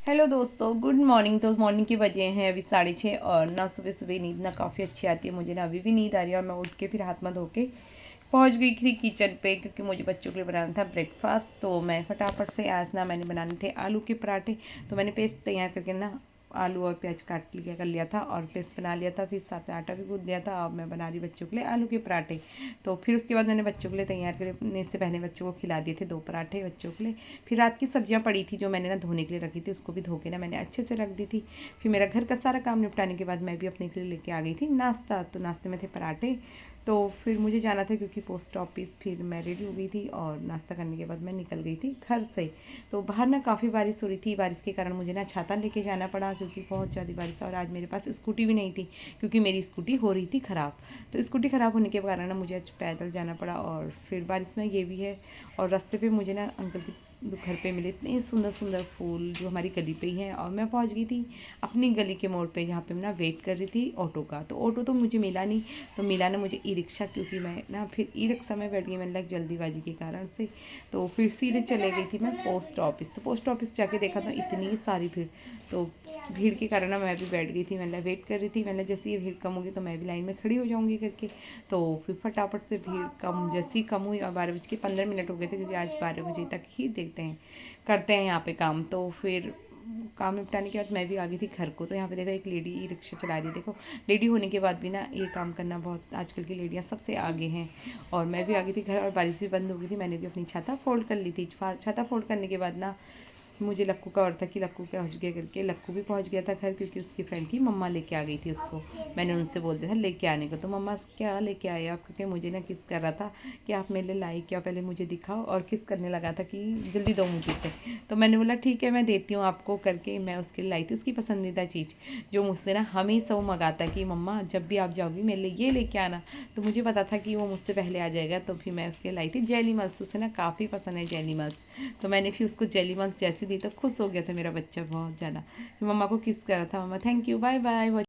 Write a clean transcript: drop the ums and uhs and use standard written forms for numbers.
Hello दोस्तों, good morning. तो morning के बजे हैं अभी 6:30 और ना सुबह सुबह नींद ना काफ़ी अच्छी आती है मुझे, ना अभी भी नींद आ रही है। और मैं उठ के फिर हाथ मुँह धो के पहुँच गई थी किचन पे, क्योंकि मुझे बच्चों के लिए बनाना था ब्रेकफास्ट। तो मैं फटाफट से आज ना मैंने बनाने थे आलू के पराठे। तो मैंने पेस्ट तैयार करके ना आलू और प्याज काट लिया कर लिया था और पेस्ट बना लिया था। फिर साथ में आटा भी गूँथ लिया था। अब मैं बना रही बच्चों के लिए आलू के पराठे। तो फिर उसके बाद मैंने बच्चों के लिए तैयार करने से पहले बच्चों को खिला दिए थे 2 पराठे बच्चों के लिए। फिर रात की सब्जियां पड़ी थी जो मैंने ना धोने के लिए रखी थी, उसको भी धो के ना मैंने अच्छे से रख दी थी। फिर मेरा घर का सारा काम निपटाने के बाद मैं भी अपने के लिए लेके आ गई थी नाश्ता। तो नाश्ते में थे पराठे। तो फिर मुझे जाना था क्योंकि पोस्ट ऑफिस। फिर मैं रेडी हो गई थी और नाश्ता करने के बाद मैं निकल गई थी घर से। तो बाहर ना काफ़ी बारिश हो रही थी। बारिश के कारण मुझे ना छाता लेके जाना पड़ा, क्योंकि बहुत ज़्यादा बारिश था। और आज मेरे पास स्कूटी भी नहीं थी, क्योंकि मेरी स्कूटी हो रही थी ख़राब। तो स्कूटी ख़राब होने के कारण ना मुझे आज पैदल जाना पड़ा। और फिर बारिश में ये भी है। और रास्ते पे मुझे ना अंकल के घर पे मिले इतने सुंदर सुंदर फूल जो हमारी गली पे ही हैं। और मैं पहुंच गई थी अपनी गली के मोड़ पे, जहाँ पे मैं ना वेट कर रही थी ऑटो का। तो ऑटो तो मुझे मिला नहीं, तो मिला ना मुझे ई रिक्शा, क्योंकि मैं ना फिर ई रिक्शा में बैठ गई मैंने लग जल्दीबाजी के कारण से। तो फिर सीधे चले गई थी मैं पोस्ट ऑफिस। तो पोस्ट ऑफिस जाके देखा तो इतनी सारी भीड़। तो भीड़ के कारण ना मैं भी बैठ गई थी, मैंने वेट कर रही थी। मैंने जैसे ये भीड़ कम होगी तो मैं भी लाइन में खड़ी हो जाऊँगी करके। तो फिर फटाफट से भीड़ कम जैसी कम हुई और 12:15 हो गए थे, क्योंकि आज 12 बजे तक ही देखते हैं करते हैं यहाँ पे काम। तो फिर काम निपटाने के बाद मैं भी आ गई थी घर को। तो यहाँ पे देखो एक लेडी ई रिक्शा चला रही है। देखो लेडी होने के बाद भी ना ये काम करना बहुत, आजकल की लेडियाँ सबसे आगे हैं। और मैं भी आ गई थी घर और बारिश भी बंद हो गई थी। मैंने भी अपनी छाता फोल्ड कर ली थी। छाता फोल्ड करने के बाद ना मुझे लक्कू का और था कि लक्कू पहुँच गया करके। लक्कू भी पहुँच गया था घर, क्योंकि उसकी फ्रेंड की मम्मा लेके आ गई थी उसको। मैंने उनसे बोल दिया था लेके आने को। तो मम्मा क्या लेके आए आप, क्योंकि मुझे ना किस कर रहा था कि आप मेरे लिए लाई क्या, पहले मुझे दिखाओ। और किस करने लगा था कि जल्दी दो मुझे से। तो मैंने बोला ठीक है मैं देती हूँ आपको करके। मैं उसके लिए लाई थी उसकी पसंदीदा चीज़, जो मुझसे ना हमेशा वो मंगाता कि मम्मा जब भी आप जाओगी मेरे लिए ये लेके आना। तो मुझे पता था कि वो मुझसे पहले आ जाएगा। तो फिर मैं उसके लाई थी जेली मल्स। उसे ना काफ़ी पसंद है जेली मल्स। तो मैंने फिर उसको जेली मल्स जैसे दी तो खुश हो गया था मेरा बच्चा बहुत ज़्यादा। फिर मम्मा को किस करा था। मम्मा थैंक यू, बाय बाय।